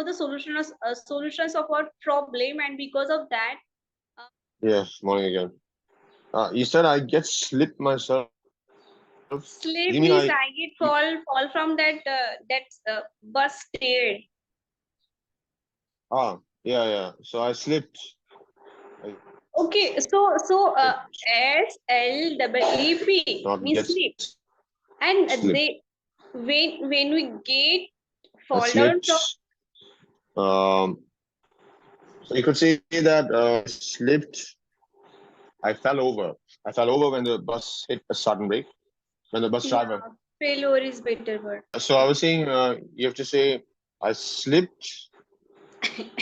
know the solutions of our problem, and because of that, Yes, morning again. You said I get slipped myself. slip You mean means I? I get fall from that bus stair. Yeah, yeah. So I slipped. I Okay, so SLEEP not means get sleep, and slipped. they when we get I fall down slipped. from. Um, so you could say that I slipped. I fell over. I fell over when the bus hit a sudden brake. When the bus driver. Yeah, failure is better word. So I was saying, you have to say I slipped.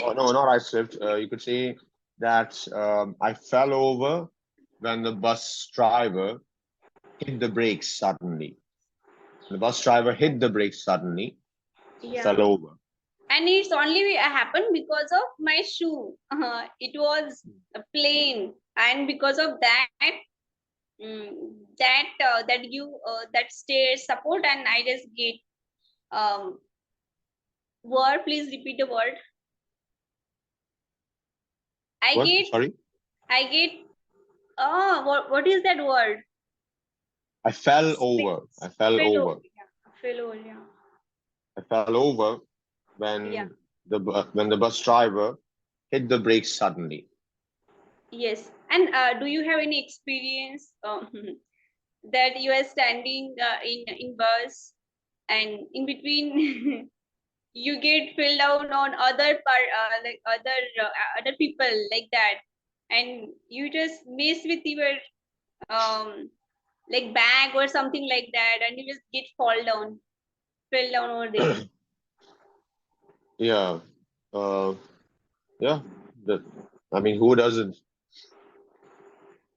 Oh, no, not I slipped. You could say that I fell over when the bus driver hit the brakes suddenly. The bus driver hit the brakes suddenly, fell Yeah, over. and it's only happened because of my shoe. It was plain, and because of that, that stairs support, and I just get um word. Please repeat the word. I What? get Sorry? I get. Oh, what is that word? I fell over. I fell Fail over. over. Yeah, fail over. Yeah. I fell over Yeah. when the bus driver hit the brakes suddenly. Yes. And do you have any experience that you are standing in bus, and in between you get filled down on other people like that, and you just mess with your um like bag or something like that, and you just get fell down over there. Yeah. Uh, yeah. That, I mean, who doesn't?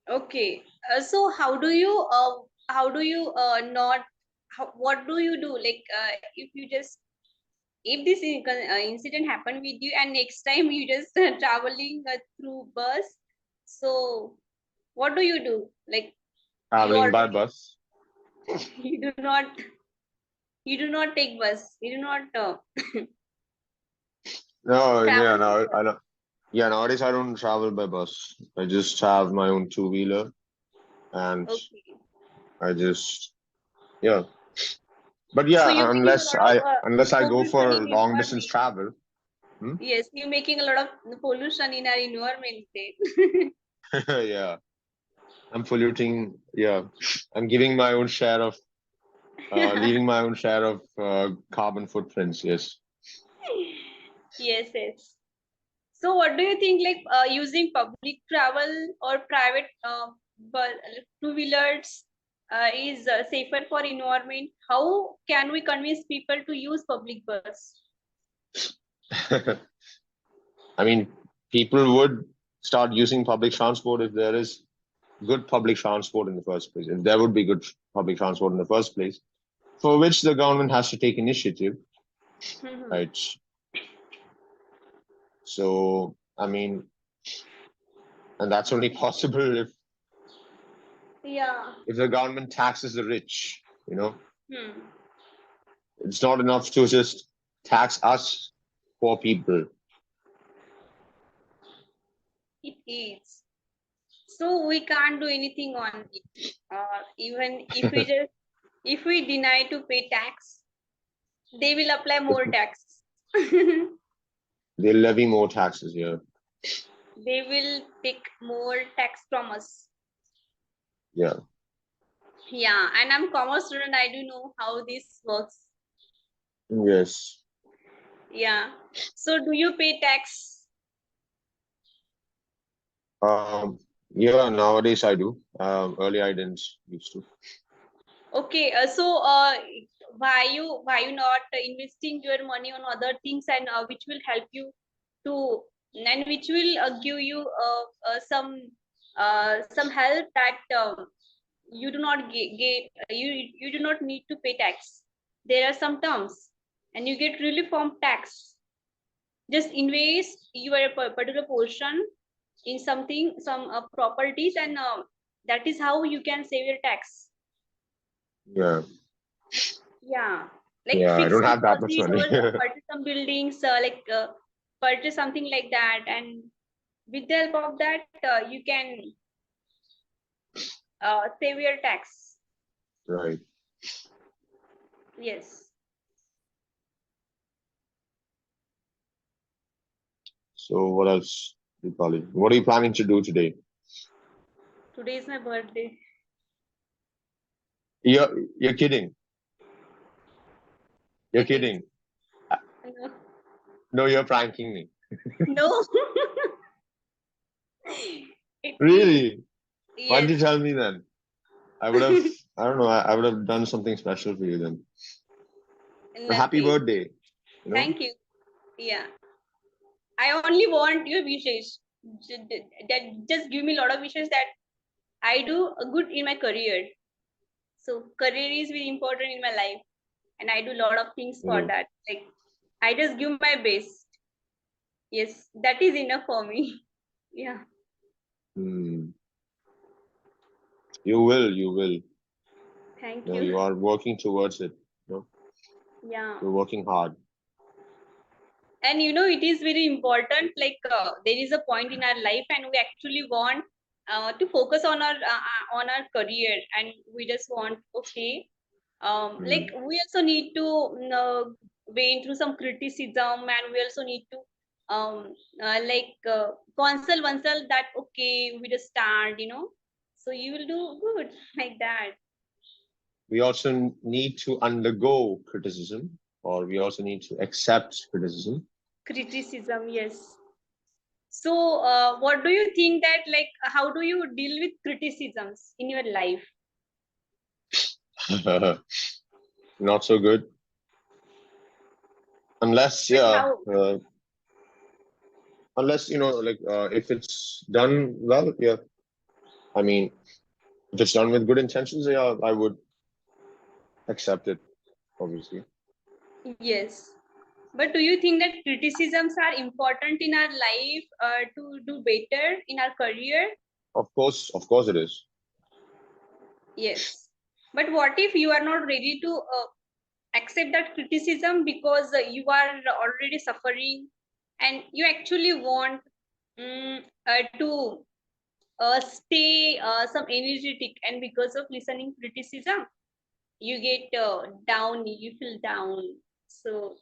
Okay. So how do you not what do you do, like if you just if this incident happened with you, and next time you just traveling through bus, so what do you do, like you Traveling by already bus. you do not take bus, you do not No, yeah, travel with no, bus. I don't. Yeah, nowadays I don't travel by bus. I just have my own two-wheeler, and Okay, I just, yeah. But so yeah, you're making a lot of unless I go pollution for in long distance environment. travel. Hmm? Yes, you're making a lot of pollution in our environment then. Yeah, I'm polluting. Yeah, I'm giving my own share of, leaving my own share of carbon footprints. Yes. Yes, yes. So, what do you think? Like using public travel or private two-wheelers is safer for environment? How can we convince people to use public bus? I mean, people would start using public transport if there is good public transport in the first place. If there would be good public transport in the first place, for which the government has to take initiative, Mhm. right? So, I mean, and that's only possible Yeah. if the government taxes the rich, you know. Hmm. It's not enough to just tax us poor people. It is. So we can't do anything on it. Even if we deny to pay tax, they will apply more tax. They levy more taxes here. They will take more tax from us. Yeah. Yeah, and I'm commerce student. I do know how this works. Yes. Yeah. So do you pay tax? Um, yeah, nowadays I do. Earlier I didn't used to. Okay. Why you not investing your money on other things, and which will help you to, and which will give you some help that you do not get you do not need to pay tax. There are some terms, and you get relief from tax. Just invest your particular portion in some properties, and that is how you can save your tax. Yeah. Yeah. Like Yeah, I fix don't some have that much houses money. or purchase some buildings, purchase something like that, and with the help of that, you can save your tax. Right. Yes. So what else, Deepali? What are you planning to do today? Today is my birthday. You're kidding. You're Okay. kidding. Uh, No. No, you're pranking me. No. It is. Really? Why didn't you Yes. tell me then? I would have, I don't know, I would have done something special for you then. A happy Nothing. birthday, you know? Thank you. Yeah. I only want your wishes. That just give me a lot of wishes that I do a good in my career. So career is very important in my life, and I do a lot of things for Yeah. that. Like I just give my best. Yes, that is enough for me. Yeah. Hmm. You will, you will. Thank No, you. you are working towards it. No, Yeah. you're working hard. And it is very important. Like there is a point in our life, and we actually want to focus on our career, and we just want okay. Like Hmm. we also need to wade through some criticism, and we also need to console oneself that okay, we just start. So you will do good like that. We also need to undergo criticism, or we also need to accept criticism. Criticism, yes. So, what do you think that like how do you deal with criticisms in your life? Not so good. Unless, But yeah, how? unless, like, if it's done well, yeah. I mean, if it's done with good intentions, yeah, I would accept it, obviously. Yes. But do you think that criticisms are important in our life to do better in our career? Of course it is. Yes. But what if you are not ready to accept that criticism because you are already suffering and you actually want to stay some energetic, and because of listening criticism you get down, you feel down. So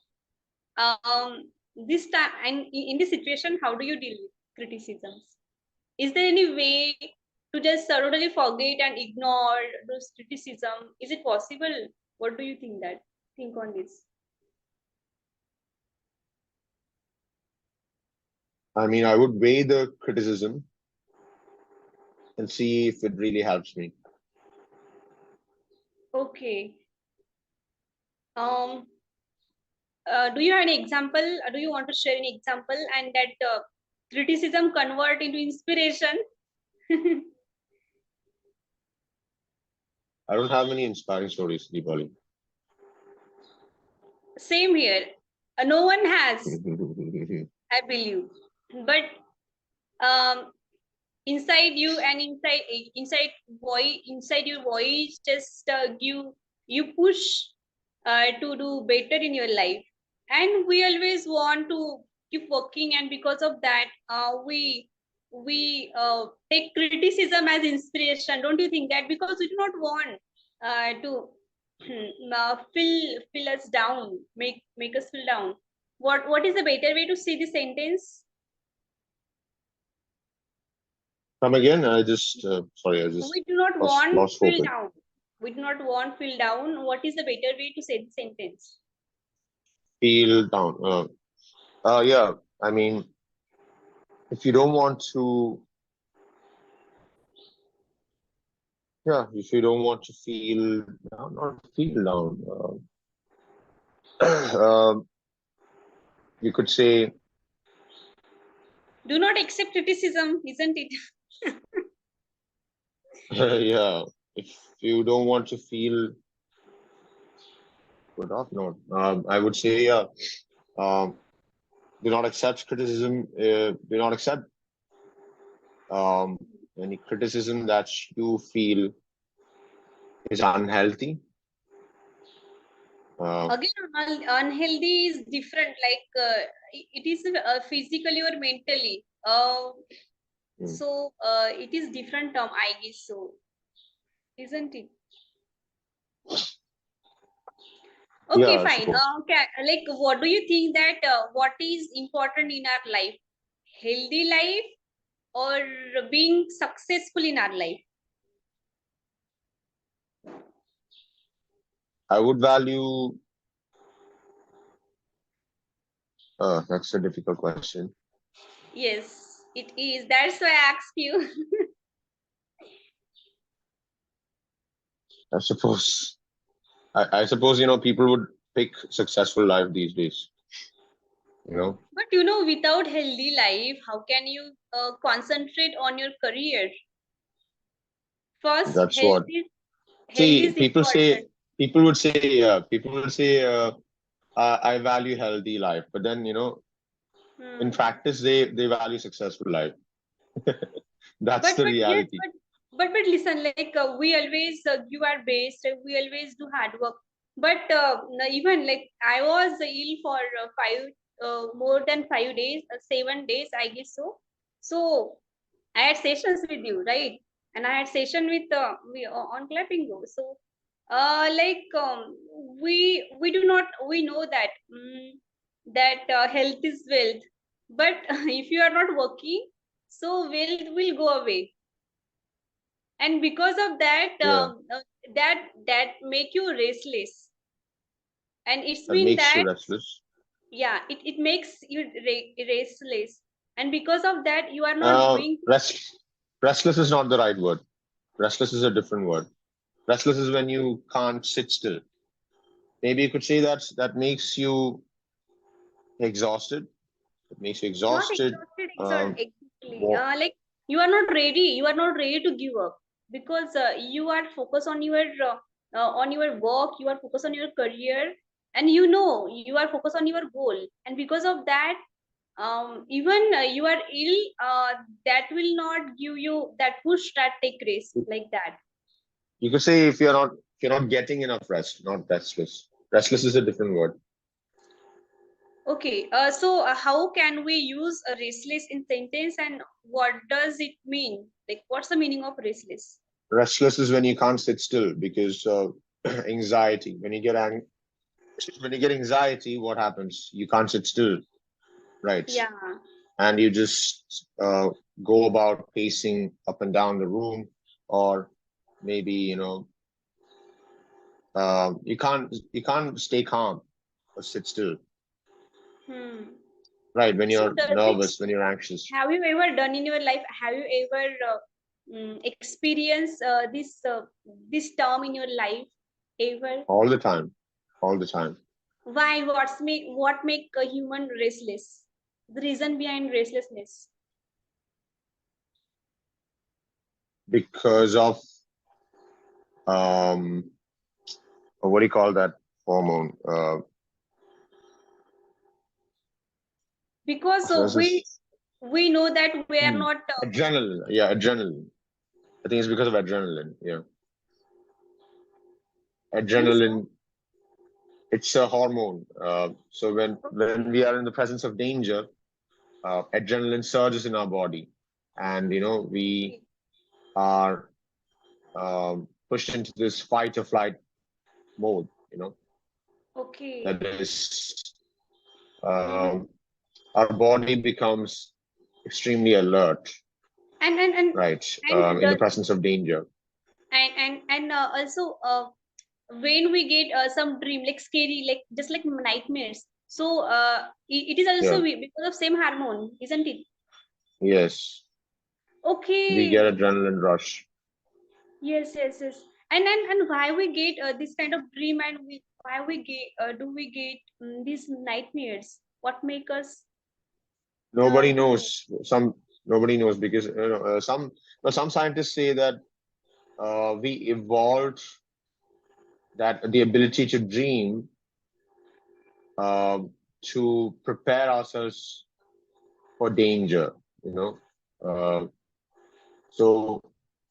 this time, and in this situation, how do you deal with criticisms? Is there any way to just totally forget and ignore those criticism? Is it possible? What do you think on this? I mean, I would weigh the criticism and see if it really helps me. Okay. um do you have any example? Do you want to share any example and that criticism convert into inspiration? I don't have many inspiring stories, Deepali. Same here. No one has, I believe. But um, inside you and inside your voice, just you push to do better in your life. And we always want to keep working, and because of that, we take criticism as inspiration. Don't you think that? Because we do not want to fill us down, make us feel down. What is the better way to say this sentence? Come again? Sorry, I just We do not want lost feel focus. down. We do not want feel down. What is the better way to say the sentence? Feel down. Yeah, I mean, if you don't want to, yeah, if you don't want to feel down, not feel down, um, you could say, Do not accept criticism, isn't it? yeah, if you don't want to feel good off, no, I would say, yeah, um, do not accept criticism, do not accept um, any criticism that you feel is unhealthy. Again, unhealthy is different. Like it is physically or mentally. So it is different term, I guess so, isn't it? Okay, Yeah, I fine. suppose. Like, what do you think that what is important in our life? Healthy life or being successful in our life? I would value. That's a difficult question. Yes, it is. That's why I asked you. I suppose. I suppose people would pick successful life these days. But without healthy life, how can you concentrate on your career? First, That's what. health See, is important. people would say, people would say, I value healthy life, but then in Hmm. practice they value successful life. That's the But yes, reality. but listen, like we always give our best. We always do hard work. But even like I was ill for more than 5 days, 7 days, I guess so. So I had sessions with you, right? And I had session with on clapping go. So like we do not, we know that that health is wealth, but if you are not working, so wealth will go away. And because of that Yeah, that make you restless, and it's that been makes you that, restless. yeah, it makes you restless, and because of that you are not doing. Restless is not the right word. Restless is a different word. Restless is when you can't sit still. Maybe you could say that makes you exhausted. It makes you Not exhausted. exhausted, Um, exactly. more, Like you are not ready. You are not ready to give up because you are focused on your work. You are focused on your career, and you are focused on your goal. And because of that, even you are ill. That will not give you that push, that take risk like that. you could say if you're not getting enough rest, not restless. Restless is a different word. Okay. So how can we use a restless in sentence, and what does it mean? Like, what's the meaning of restless? Restless is when you can't sit still because of anxiety. When you get anxiety, what happens? You can't sit still, right? Yeah. And you just go about pacing up and down the room, or maybe you can't stay calm or sit still, Hmm. right? When So you're does it, nervous, when you're anxious, have you ever done in your life? Have you ever experienced this term in your life? Ever? all the time, all the time, Why? What make a human restless? The reason behind restlessness. because of um what do you call that hormone? Because There's this we know that we are hmm, not. adrenaline. Yeah, adrenaline. I think it's because of adrenaline. Yeah, Think so? adrenaline. It's a hormone. So when we are in the presence of danger, adrenaline surges in our body, and we Okay. are pushed into this fight or flight mode. Okay. That is, Mm-hmm. our body becomes extremely alert, And and and right? and In the does presence of danger. and also when we get some dream like scary, like just like nightmares, so it is Yeah. also because of same hormone, isn't it? Yes, we get Okay. adrenaline rush. Yes. And why we get this kind of dream, and why we get do we get these nightmares? What make us Nobody do? knows. Nobody knows because some scientists say that we evolved that the ability to dream uh, to prepare ourselves for danger. You know, uh, so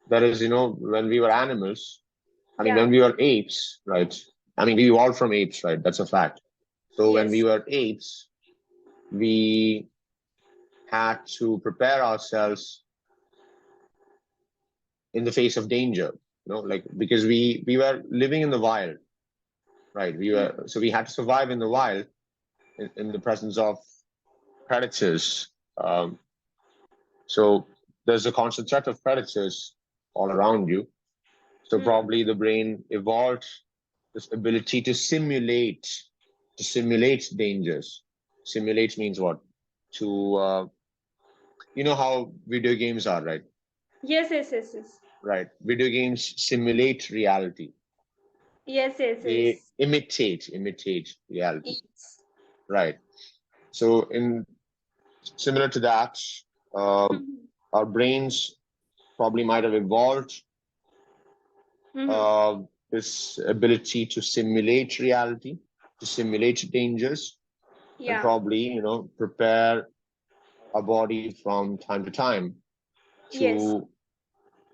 that is when we were animals. I mean, when Yeah. we were apes, right? I mean, we evolved from apes, right? That's a fact. So when we Yes. were apes, we had to prepare ourselves in the face of danger, like because we were living in the wild, right? So we had to survive in the wild in the presence of predators. So there's a constant threat of predators all around you. So probably the brain evolved this ability to simulate dangers. Simulate means what? To you know how video games are, right? Yes, yes, yes, yes. Right. Video games simulate reality. Yes, yes, They yes. imitate reality. Yes. Right. So in similar to that, um, Mhm. our brains probably might have evolved Mhm. this ability to simulate reality, to simulate dangers, and Yeah. probably prepare our body from time to time Yes. to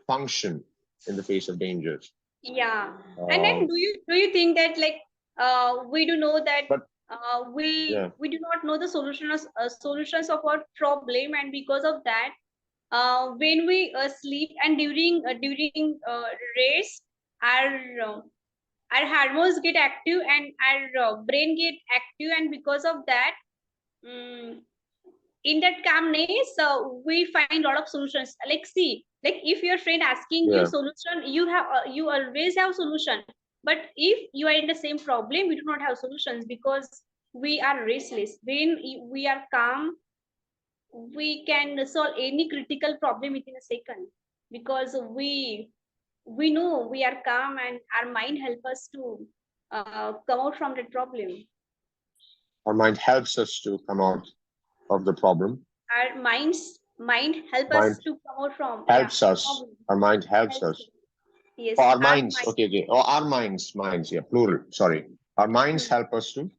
function in the face of dangers. Yeah. And then Um, do you think that like we do know that but we yeah, we do not know the solutions of our problem, and because of that when we sleep and during rest our uh, our hormones get active and our brain get active, and because of that um, in that calmness we find a lot of solutions. Like see, like if your friend asking you yeah, solution, you always have solution. But if you are in the same problem, we do not have solutions because we are restless. When we are calm, we can solve any critical problem within a second, because we know we are calm and our mind help us to come out from that problem. our mind helps us to come out of the problem. Our mind help us Mind to come out from, yeah, helps us. problem. Our mind helps Helps us. us. Yes, Or our our minds. mind. Okay, okay. Or our minds, yeah, plural. Sorry. Our minds Hmm. help us to.